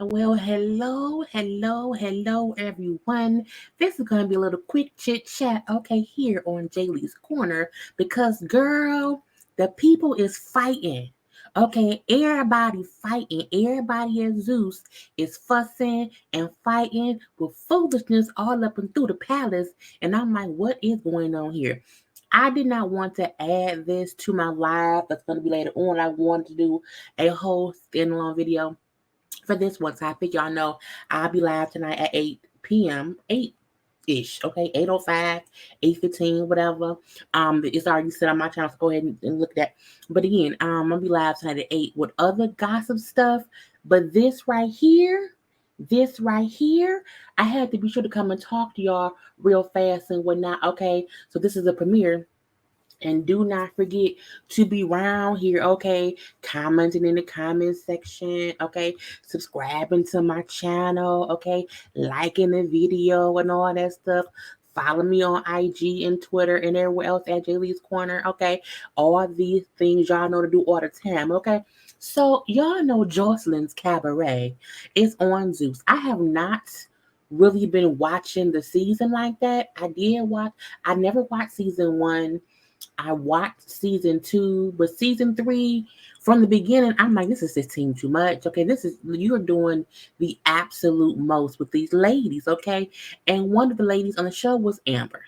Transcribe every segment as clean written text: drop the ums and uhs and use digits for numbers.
Well, hello, everyone. This is going to be a little quick chit chat, okay, here on Jaylee's Corner because, girl, the people is fighting. Okay, everybody fighting. Everybody at Zeus is fussing and fighting with foolishness all up and through the palace. And I'm like, what is going on here? I did not want to add this to my live that's going to be later on. I wanted to do a whole standalone video for this one topic. Y'all know I'll be live tonight at 8 p.m. 8-ish, okay? 8:05, 8:15, whatever. It's already set on my channel, so go ahead and look at that. But again, I'm gonna be live tonight at 8 with other gossip stuff. But this right here, I had to be sure to come and talk to y'all real fast and whatnot, okay? So this is a premiere. And do not forget to be around here, okay? Commenting in the comment section, okay? Subscribing to my channel, okay? Liking the video and all that stuff. Follow me on IG and Twitter and everywhere else at JayLeesCorner, okay? All these things y'all know to do all the time, okay? So y'all know Joseline's Cabaret is on Zeus. I have not really been watching the season like that. I never watched season 1. I watched season 2, but season 3, from the beginning, I'm like, this is just team too much. Okay, you're doing the absolute most with these ladies. Okay, and one of the ladies on the show was Amber.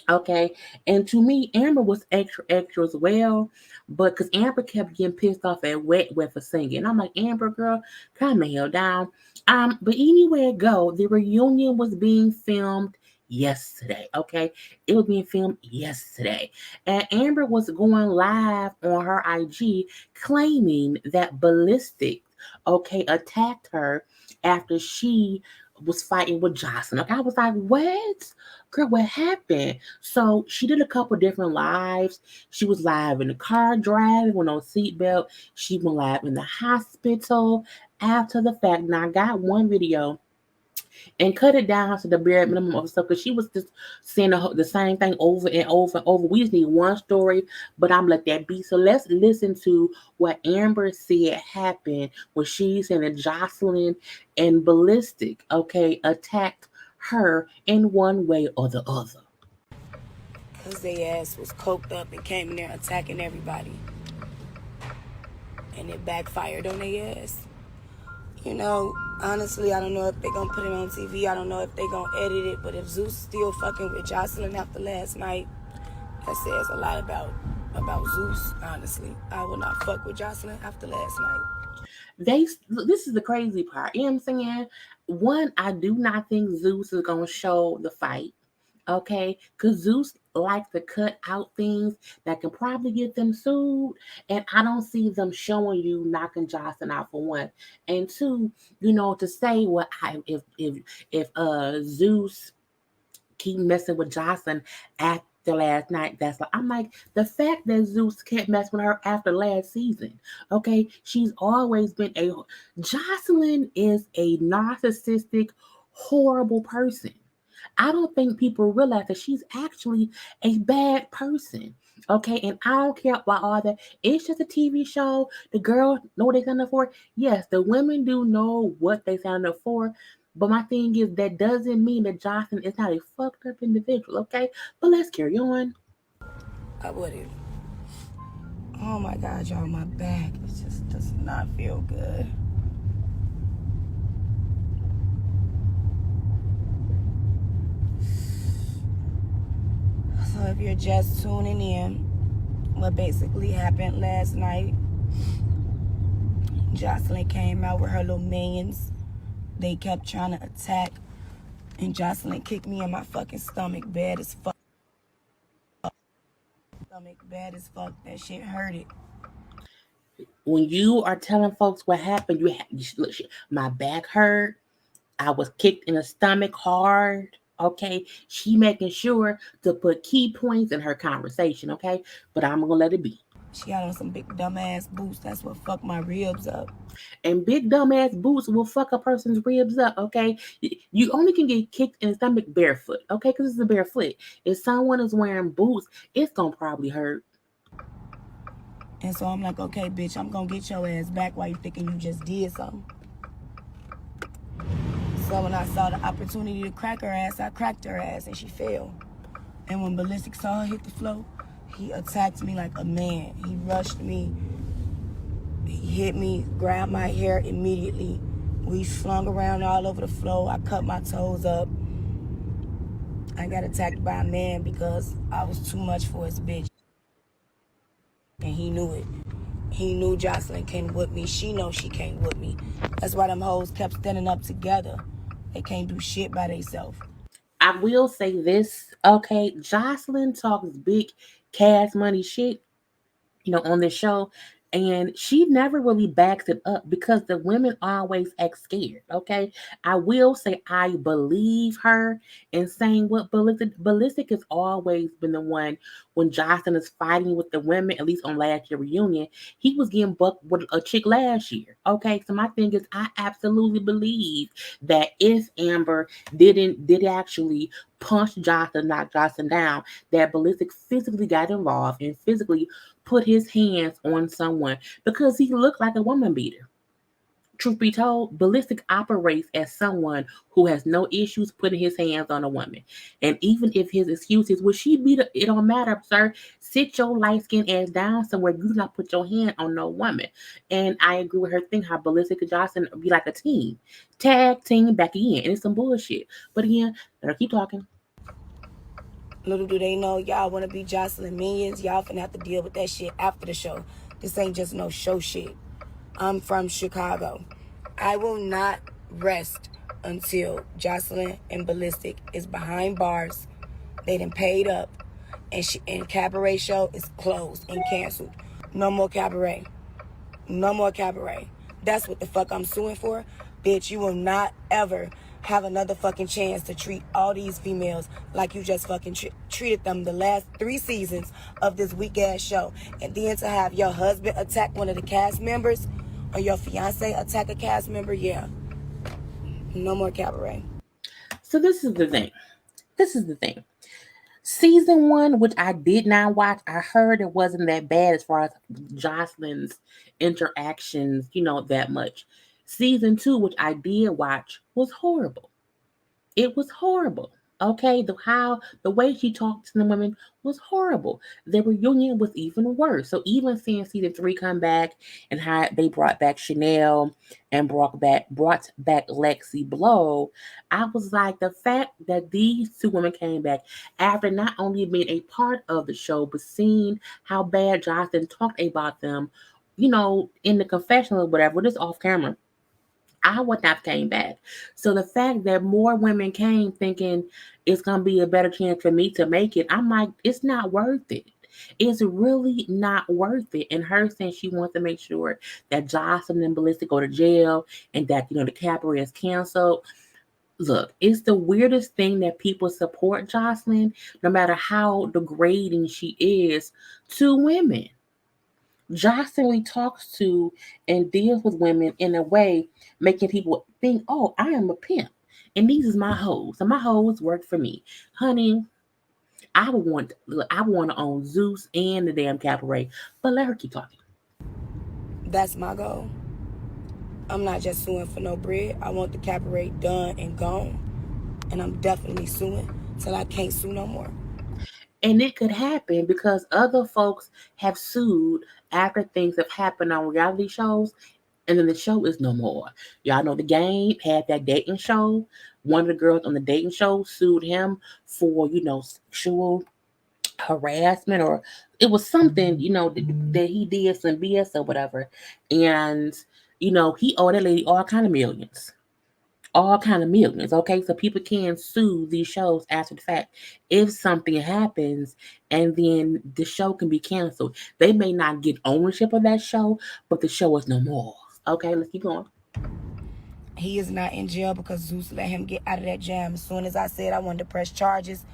Okay, and to me, Amber was extra as well, but because Amber kept getting pissed off at Wet for singing, I'm like, Amber girl, calm the hell down. But anywhere it go, the reunion was being filmed yesterday. Okay, it was being filmed yesterday, and Amber was going live on her IG claiming that Ballistic, okay, attacked her after she was fighting with Jocelyn. Okay, I was like, what? Girl, what happened? So she did a couple different lives. She was live in the car driving with no seatbelt. She went live in the hospital after the fact. Now I got one video and cut it down to the bare minimum of stuff because she was just saying the same thing over and over and over. We just need one story, but I'm let that be. So let's listen to what Amber said happened when she said that Jocelyn and Ballistic, okay, attacked her in one way or the other. Because they ass was coked up and came in there attacking everybody. And it backfired on their ass. You know, honestly, I don't know if they're going to put it on TV. I don't know if they're going to edit it. But if Zeus still fucking with Jocelyn after last night, that says a lot about Zeus, honestly. I will not fuck with Jocelyn after last night. This is the crazy part. You know what I'm saying? One, I do not think Zeus is going to show the fight. Okay, because Zeus likes to cut out things that can probably get them sued, and I don't see them showing you knocking Johnson out for one, and two, to say what if Zeus keep messing with Johnson after last night. That's like I'm like the fact that Zeus can't mess with her after last season. Okay, she's always been a Jocelyn is a narcissistic, horrible person. I don't think people realize that she's actually a bad person. Okay, and I don't care about all that. It's just a TV show. The girls know what they signed up for. Yes, the women do know what they signed up for. But my thing is that doesn't mean that Johnson is not a fucked up individual, okay? But let's carry on. I wouldn't. Oh my God, y'all, my back. It just does not feel good. So if you're just tuning in, what basically happened last night, Jocelyn came out with her little minions. They kept trying to attack, and Jocelyn kicked me in my fucking stomach bad as fuck. That shit hurted. When you are telling folks what happened, look, my back hurt. I was kicked in the stomach hard. Okay, she making sure to put key points in her conversation. Okay, but I'm gonna let it be. She had on some big dumbass boots. That's what fucked my ribs up. And big dumbass boots will fuck a person's ribs up. Okay, you only can get kicked in the stomach barefoot. Okay, because it's a barefoot. If someone is wearing boots, it's gonna probably hurt. And so I'm like, okay, bitch, I'm gonna get your ass back while you thinking you just did something. So when I saw the opportunity to crack her ass, I cracked her ass and she fell. And when Ballistic saw her hit the floor, he attacked me like a man. He rushed me, he hit me, grabbed my hair immediately. We slung around all over the floor. I cut my toes up. I got attacked by a man because I was too much for his bitch. And he knew it. He knew Joseline can't whip me. She knows she can't whip me. That's why them hoes kept standing up together. They can't do shit by themselves. I will say this, okay? Joseline talks big cash money shit, on this show. And she never really backs it up because the women always act scared. Okay. I will say I believe her in saying what Ballistic has always been the one when Johnson is fighting with the women, at least on last year reunion, he was getting bucked with a chick last year. Okay. So my thing is I absolutely believe that if Amber did actually punch Johnson, knock Johnson down, that Ballistic physically got involved and physically put his hands on someone because he looked like a woman beater. Truth be told, Ballistic operates as someone who has no issues putting his hands on a woman. And even if his excuse is, well, she beat her, it don't matter, sir. Sit your light skinned ass down somewhere. You do not put your hand on no woman. And I agree with her thing how Ballistic and Johnson be like a team. Tag team back again. And it's some bullshit. But again, let her keep talking. Little do they know, y'all want to be Joseline minions. Y'all finna have to deal with that shit after the show. This ain't just no show shit. I'm from Chicago. I will not rest until Joseline and Ballistic is behind bars. They done paid up. And Cabaret show is closed and canceled. No more Cabaret. No more Cabaret. That's what the fuck I'm suing for. Bitch, you will not ever have another fucking chance to treat all these females like you just fucking treated them the last 3 seasons of this weak ass show. And then to have your husband attack one of the cast members or your fiance attack a cast member, yeah. No more Cabaret. So this is the thing. This is the thing. Season 1, which I did not watch, I heard it wasn't that bad as far as Joseline's interactions, that much. Season 2, which I did watch, was horrible. It was horrible. Okay, the way she talked to the women was horrible. The reunion was even worse. So even seeing season 3 come back and how they brought back Chanel and brought back Lexi Blow, I was like, the fact that these 2 women came back after not only being a part of the show, but seeing how bad Jonathan talked about them, in the confessional or whatever, just off camera, I would not have came back. So the fact that more women came thinking it's gonna be a better chance for me to make it, I'm like, it's not worth it. It's really not worth it. And her saying she wants to make sure that Jocelyn and Ballistic go to jail and that the cabaret is canceled. Look, it's the weirdest thing that people support Jocelyn, no matter how degrading she is to women. Jocelyn talks to and deals with women in a way making people think, oh, I am a pimp. And these is my hoes. And my hoes work for me. Honey, I want to own Zeus and the damn cabaret. But let her keep talking. That's my goal. I'm not just suing for no bread. I want the Cabaret done and gone. And I'm definitely suing till I can't sue no more. And it could happen because other folks have sued after things have happened on reality shows, and then the show is no more. Y'all know the game had that dating show. One of the girls on the dating show sued him for, sexual harassment, or it was something, that he did some BS or whatever. And, he owed that lady all kind of millions. All kind of millions. Okay, so people can sue these shows after the fact if something happens, and then the show can be canceled. They may not get ownership of that show, but the show is no more. Okay, let's keep going. He is not in jail because Zeus let him get out of that jam. As soon as I said I wanted to press charges,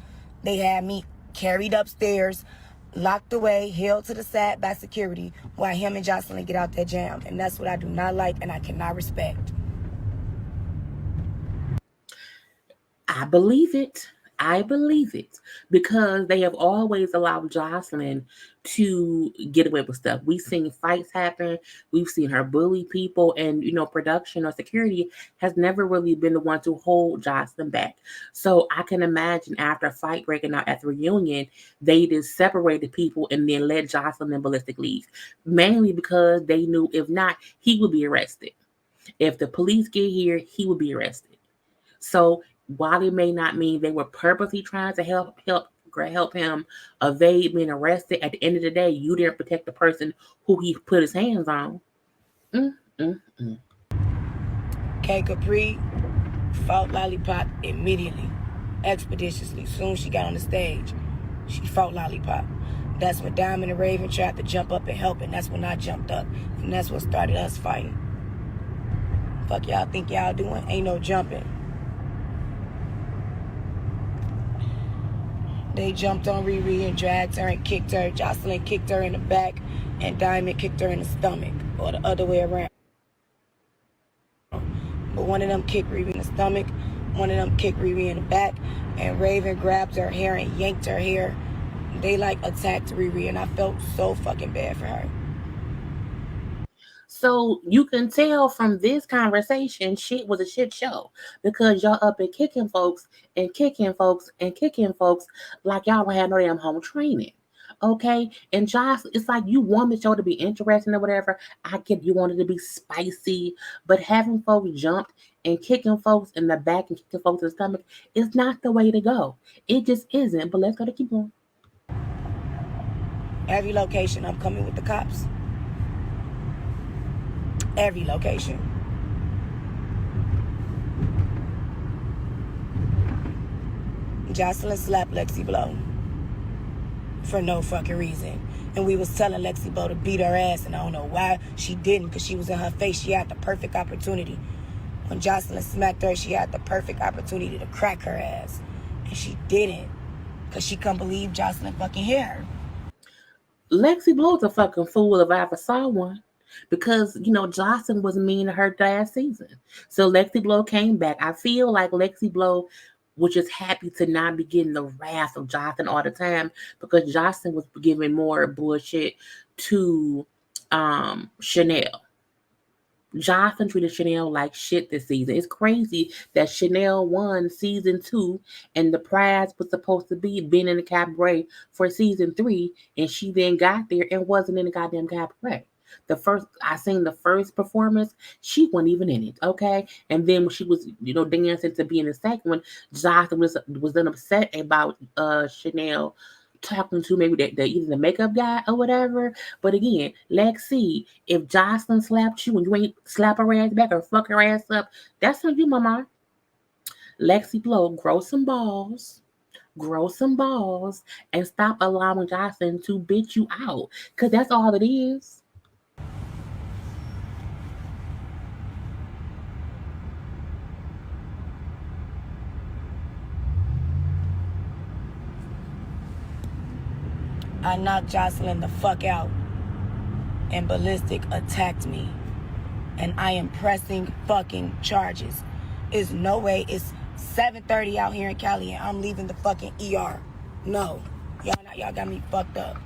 they had me carried upstairs, locked away, held to the side by security while him and Joseline get out that jam. And that's what I do not like and I cannot respect. I believe it. I believe it because they have always allowed Joseline to get away with stuff. We've seen fights happen, we've seen her bully people, and production or security has never really been the one to hold Joseline back. So I can imagine after a fight breaking out at the reunion, they just separated people and then let Joseline and Ballistic leave. Mainly because they knew if not, he would be arrested. If the police get here, he would be arrested. So while it may not mean they were purposely trying to help him evade being arrested, at the end of the day, you didn't protect the person who he put his hands on. Mm, mm, mm. K Capri fought Lollipop immediately, expeditiously. Soon she got on the stage, she fought Lollipop. That's when Diamond and Raven tried to jump up and help, and that's when I jumped up, and that's what started us fighting. Fuck y'all think y'all doing? Ain't no jumping. They jumped on Riri and dragged her and kicked her. Joseline kicked her in the back, and Diamond kicked her in the stomach, or the other way around. But one of them kicked Riri in the stomach, one of them kicked Riri in the back, and Raven grabbed her hair and yanked her hair. They attacked Riri, and I felt so fucking bad for her. So you can tell from this conversation, shit was a shit show because y'all up and kicking folks and kicking folks and kicking folks like y'all don't have no damn home training. Okay, and Josh, it's like you want the show to be interesting or whatever. I get you wanted to be spicy, but having folks jumped and kicking folks in the back and kicking folks in the stomach is not the way to go. It just isn't. But let's go to keep going. Every location, I'm coming with the cops. Every location. Joseline slapped Lexi Blow for no fucking reason. And we was telling Lexi Blow to beat her ass, and I don't know why she didn't, because she was in her face. She had the perfect opportunity. When Joseline smacked her, she had the perfect opportunity to crack her ass. And she didn't, because she couldn't believe Joseline fucking hit her. Lexi Blow's a fucking fool if I ever saw one. Because, Johnson was mean to her last season. So Lexi Blow came back. I feel like Lexi Blow was just happy to not be getting the wrath of Jonathan all the time because Johnson was giving more bullshit to Chanel. Jonathan treated Chanel like shit this season. It's crazy that Chanel won season 2 and the prize was supposed to be being in the cabaret for season 3, and she then got there and wasn't in the goddamn cabaret. I seen the first performance, she wasn't even in it, okay? And then when she was, dancing to be in the second one, Jonathan was then upset about Chanel talking to maybe either the makeup guy or whatever. But again, Lexi, if Jocelyn slapped you and you ain't slap her ass back or fuck her ass up, that's on you, mama. Lexi Blow, grow some balls, and stop allowing Jocelyn to bitch you out. Cause that's all it is. I knocked Joseline the fuck out, and Ballistic attacked me, and I am pressing fucking charges. There's no way. It's 7:30 out here in Cali, and I'm leaving the fucking ER. No, y'all got me fucked up.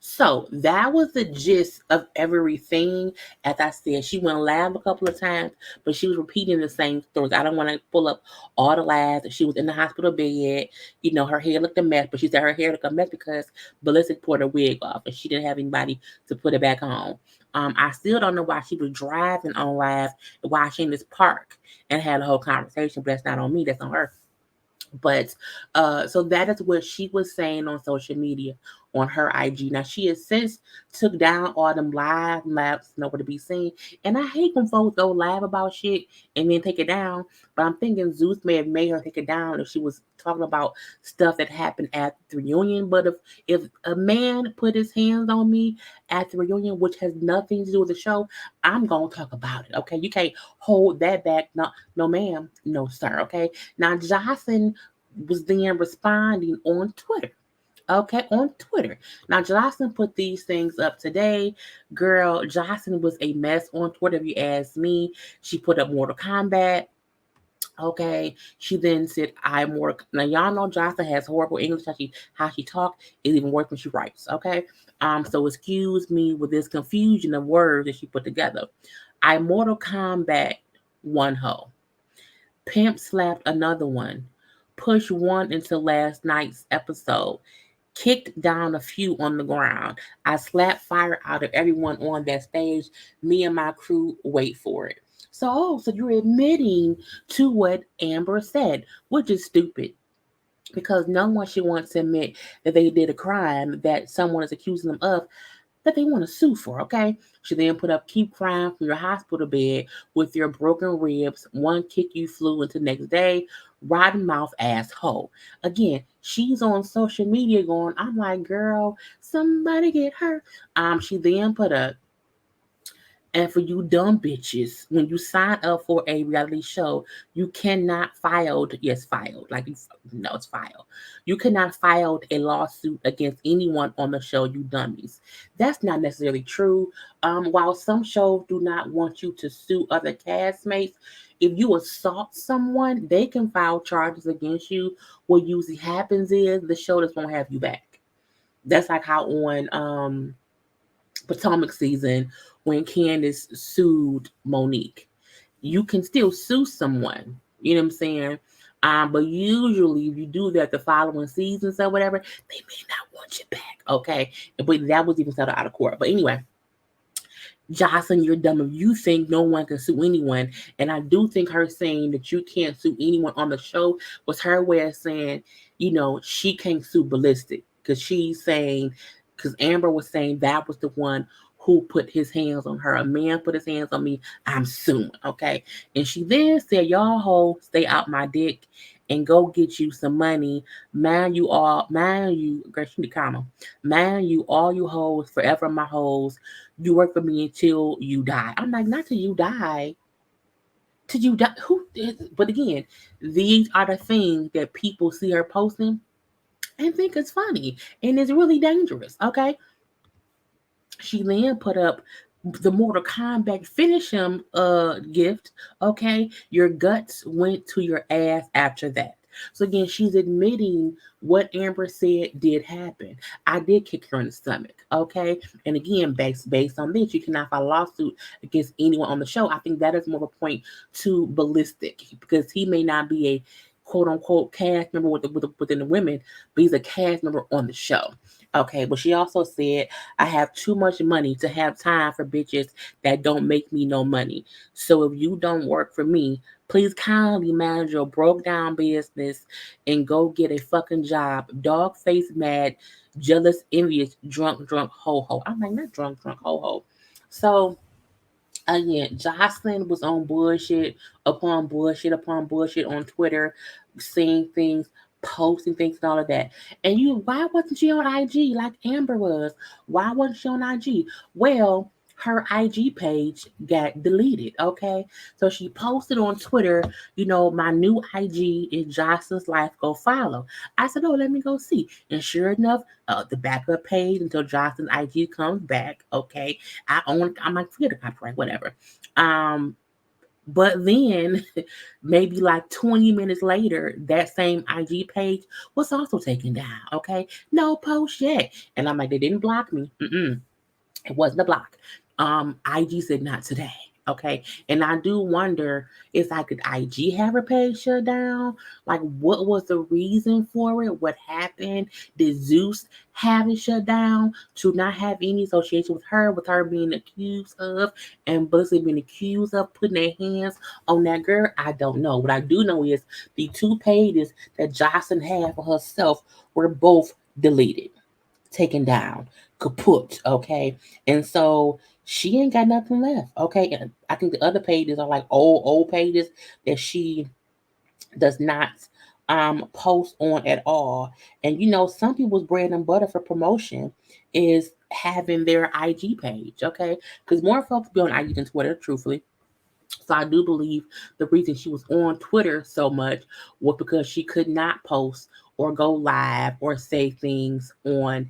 So that was the gist of everything. As I said, she went live a couple of times, but she was repeating the same stories. I don't want to pull up all the lies. She was in the hospital bed. Her hair looked a mess, but she said her hair looked a mess because Ballistic pulled her wig off and she didn't have anybody to put it back on. I still don't know why she was driving on live and why she in this park and had a whole conversation, but that's not on me, that's on her. But so that is what she was saying on social media on her IG. Now she has since took down all them lives nowhere to be seen. And I hate when folks go live about shit and then take it down. But I'm thinking Zeus may have made her take it down if she was talking about stuff that happened at the reunion. But if a man put his hands on me at the reunion, which has nothing to do with the show, I'm gonna talk about it. Okay, you can't hold that back. No, ma'am, no, sir. Okay. Now Jocelyn was then responding on Twitter. Okay, on Twitter. Now, Jocelyn put these things up today. Girl, Jocelyn was a mess on Twitter, if you ask me. She put up Mortal Kombat. Okay. She then said, "I'm work." Now y'all know Jocelyn has horrible English. How she talk is even worse when she writes. Okay. So excuse me with this confusion of words that she put together. I Mortal Kombat one hoe. Pimp slapped another one. Pushed one into last night's episode. Kicked down a few on the ground. I slapped fire out of everyone on that stage. Me and my crew wait for it. So you're admitting to what Amber said, which is stupid because no one should want to admit that they did a crime that someone is accusing them of that they want to sue for, okay? She then put up, keep crying from your hospital bed with your broken ribs, one kick you flew into the next day, rotten mouth asshole. Again, she's on social media going, I'm like, girl, somebody get her. She then put up, and for you dumb bitches, when you sign up for a reality show, you cannot file, yes, filed, like you know it's filed. You cannot file a lawsuit against anyone on the show, you dummies. That's not necessarily true. While some shows do not want you to sue other castmates, if you assault someone, they can file charges against you. What usually happens is the show just won't have you back. That's like how on Potomac season when Candace sued Monique. You can still sue someone. You know what I'm saying? But usually, if you do that the following seasons or whatever, they may not want you back. Okay, but that was even settled out of court. But anyway, Jocelyn, you're dumb if you think no one can sue anyone. And I do think her saying that you can't sue anyone on the show was her way of saying, she can't sue Ballistic because she's saying, because Amber was saying that was the one who put his hands on her. A man put his hands on me. I'm suing. Okay. And she then said, y'all hoes stay out my dick and go get you some money. Mind you, girl, she need comma. Mind you, all you hoes, forever my hoes, you work for me until you die. I'm like, not till you die. Till you die. Who is, but again, these are the things that people see her posting and think it's funny. And it's really dangerous. Okay. She then put up the Mortal Kombat finish him gift. Okay. Your guts went to your ass after that. So again, she's admitting what Amber said did happen. I did kick her in the stomach. Okay. And again, based on this, you cannot file a lawsuit against anyone on the show. I think that is more of a point to Ballistic because he may not be a quote unquote cast member within the women, but he's a cast member on the show. Okay, but she also said, I have too much money to have time for bitches that don't make me no money. So if you don't work for me, please kindly manage your broke down business and go get a fucking job. Dog face mad, jealous, envious, drunk, ho ho. I'm like, not drunk, ho ho. So again, Jocelyn was on bullshit upon bullshit on Twitter, saying things, posting things, and all of that. And why wasn't she on IG like Amber was? Why wasn't she on IG? Well, her IG page got deleted. Okay, so she posted on Twitter, my new IG is Jocelyn's Life. Go follow. I said, oh, let me go see. And sure enough, the backup page until Jocelyn's IG comes back. Okay, I'm like, forget the copyright, whatever. Um, but then maybe like 20 minutes later, that same IG page was also taken down. Okay, no post yet, and I'm like, they didn't block me. It wasn't a block. IG said not today. Okay. And I do wonder if I could IG have her page shut down. Like, what was the reason for it? What happened? Did Zeus have it shut down to not have any association with her being accused of and Bussy being accused of putting their hands on that girl? I don't know. What I do know is the two pages that Jocelyn had for herself were both deleted, taken down, kaput, okay? And so she ain't got nothing left, okay? And I think the other pages are like old pages that she does not post on at all. And some people's bread and butter for promotion is having their IG page, okay? Because more folks be on IG than Twitter, truthfully. So I do believe the reason she was on Twitter so much was because she could not post or go live or say things on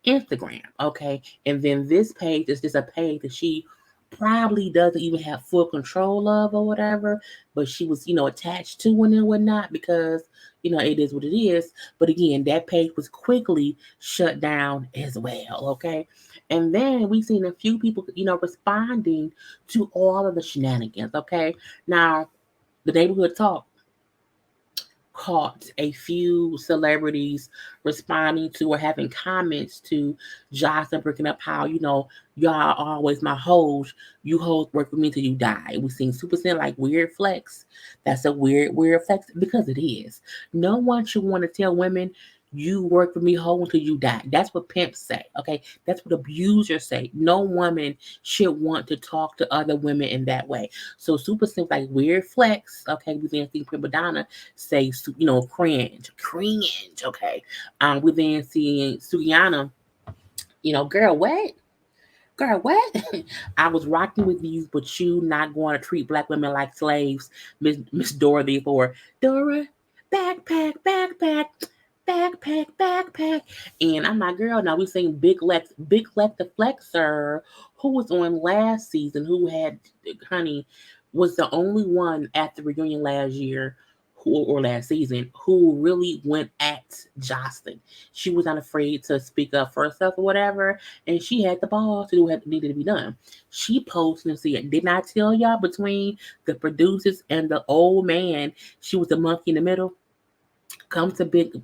Instagram. Okay. And then this page is just a page that she probably doesn't even have full control of or whatever, but she was, attached to it and whatnot because, it is what it is. But again, that page was quickly shut down as well, okay? And then we seen a few people, responding to all of the shenanigans, okay? Now, the neighborhood talk caught a few celebrities responding to or having comments to Jocelyn, breaking up how, y'all always my hoes. You hoes work with me till you die. We seen Super Sin like weird flex. That's a weird flex because it is. No one should want to tell women you work for me hoe until you die. That's what pimps say. Okay. That's what abusers say. No woman should want to talk to other women in that way. So Super Sin like weird flex. Okay. We then see Prima Donna say, cringe. Okay. We then see Sugiyana, girl, what? Girl, what? I was rocking with you, but you not going to treat black women like slaves, Miss Dorothy for Dora, backpack. And I'm like, girl, now we seen Big Lex the Flexer, who was on last season, who had, honey, was the only one at the reunion last year or last season who really went at Jocelyn. She was not afraid to speak up for herself or whatever, and she had the balls to do what needed to be done. She posted and said, "Didn't I tell y'all between the producers and the old man, she was a monkey in the middle? Come to Big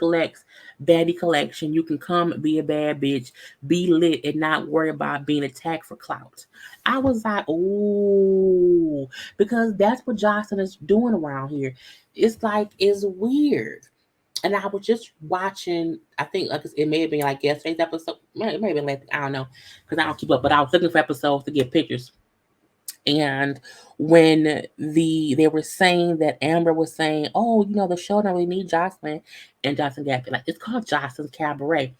Lex Baddie Collection. You can come be a bad bitch, be lit, and not worry about being attacked for clout." I was like, "Oh," because that's what Johnson is doing around here. It's like it's weird. And I was just watching. I think like it may have been like yesterday's episode. It may have been last. I don't know because I don't keep up. But I was looking for episodes to get pictures. And when they were saying that Amber was saying, "Oh, the show don't really need Jocelyn," and Jocelyn Gaffney, like it's called Jocelyn's Cabaret.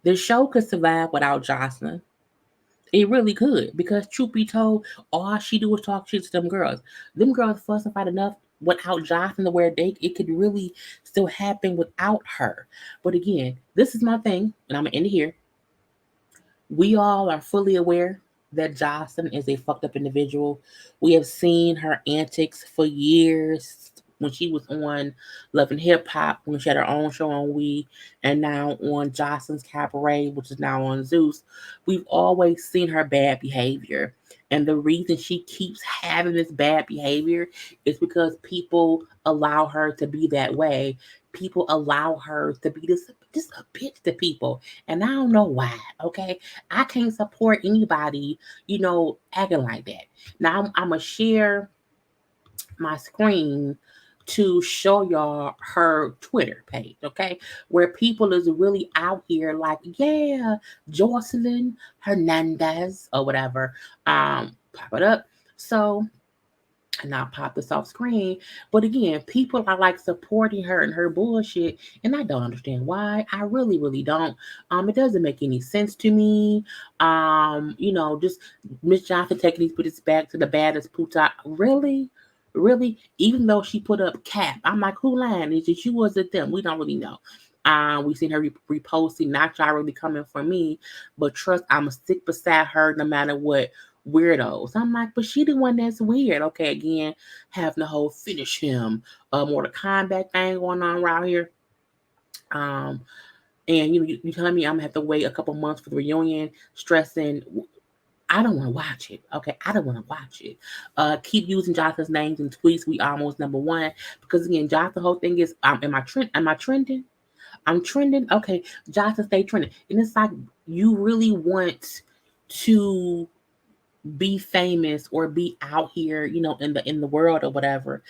The show could survive without Jocelyn. It really could because truth be told, all she do was talk shit to them girls. Them girls fuss and fight enough without Jocelyn to where it could really still happen without her. But again, this is my thing, and I'm gonna end it here. We all are fully aware that Jocelyn is a fucked up individual. We have seen her antics for years when she was on Love and Hip Hop, when she had her own show on We, and now on Jocelyn's Cabaret, which is now on Zeus. We've always seen her bad behavior. And the reason she keeps having this bad behavior is because people allow her to be that way. People allow her to be just a bitch to people. And I don't know why, okay? I can't support anybody, acting like that. Now I'm gonna share my screen to show y'all her Twitter page, okay? Where people is really out here like, yeah, Jocelyn Hernandez or whatever. Pop it up. So and I'll pop this off screen. But again, people are like supporting her and her bullshit, and I don't understand why. I really, really don't. It doesn't make any sense to me. Just Miss Johnson taking these put back to the baddest puta. Really? Really? Even though she put up cap, I'm like, who lying? Is it you or is it them? We don't really know. We've seen her reposting, not y'all really coming for me, but trust, I'm going to stick beside her no matter what weirdos. I'm like, but she the one that's weird. Okay, again, having the whole finish him, Mortal Kombat thing going on around here. Um, and you telling me I'm gonna have to wait a couple months for the reunion, stressing. I don't want to watch it. Okay, I don't want to watch it. Keep using Jonathan's names and tweets. We almost number one because again, Jonathan, the whole thing is, am I trend? Am I trending? I'm trending. Okay, Jonathan, stay trending. And it's like you really want to be famous or be out here, in the world or whatever,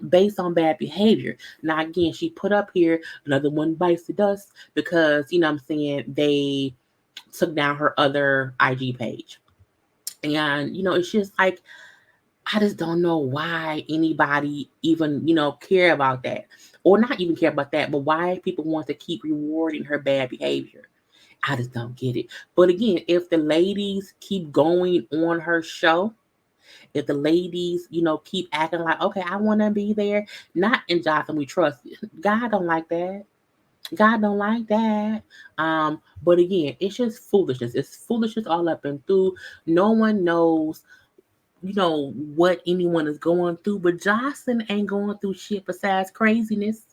based on bad behavior. Now again, she put up here another one bites the dust because I'm saying they took down her other IG page. And it's just like I just don't know why anybody even, care about that. Or not even care about that, but why people want to keep rewarding her bad behavior. I just don't get it. But again, if the ladies keep going on her show, if the ladies, keep acting like, okay, I want to be there, not in Jotham we trust. God don't like that. God don't like that. But again, it's just foolishness. It's foolishness all up and through. No one knows, what anyone is going through. But Jocelyn ain't going through shit besides craziness.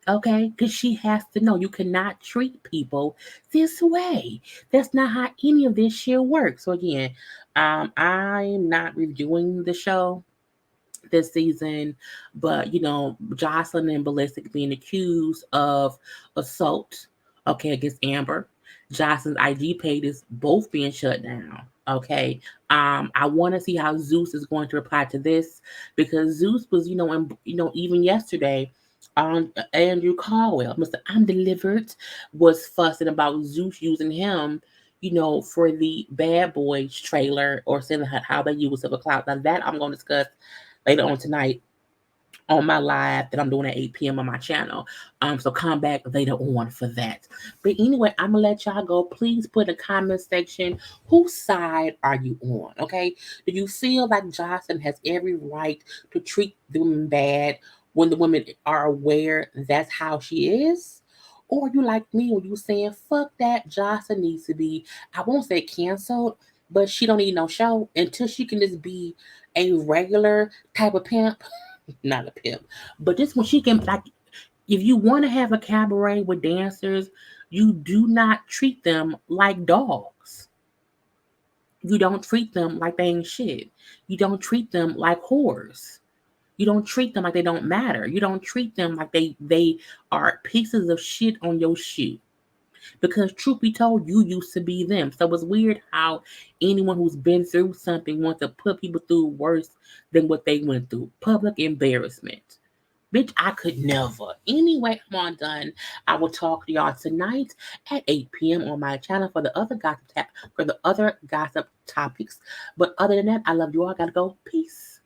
Okay, because she has to know you cannot treat people this way. That's not how any of this shit works. So again, I'm not reviewing the show this season, but Jocelyn and Ballistic being accused of assault, okay, against Amber. Jocelyn's IG page is both being shut down. Okay. I want to see how Zeus is going to reply to this because Zeus was, even yesterday on Andrew Caldwell, Mr. I'm Delivered, was fussing about Zeus using him, for the Bad Boys trailer or saying how they use of a cloud. Now that I'm going to discuss later on tonight on my live that I'm doing at 8 p.m. on my channel. So come back later on for that. But anyway, I'm gonna let y'all go. Please put in the comment section whose side are you on? Okay. Do you feel like Johnson has every right to treat the women bad when the women are aware that's how she is? Or you like me when you saying fuck that Johnson needs to be, I won't say canceled, but she don't need no show until she can just be a regular type of pimp, not a pimp, but this one she can like. If you want to have a cabaret with dancers, you do not treat them like dogs. You don't treat them like they ain't shit. You don't treat them like whores. You don't treat them like they don't matter. You don't treat them like they are pieces of shit on your shoe. Because truth be told, you used to be them. So it's weird how anyone who's been through something wants to put people through worse than what they went through. Public embarrassment. Bitch, I could never. Anyway, I'm all done. I will talk to y'all tonight at 8 p.m. on my channel for the other for the other gossip topics. But other than that, I love you all. I gotta go. Peace.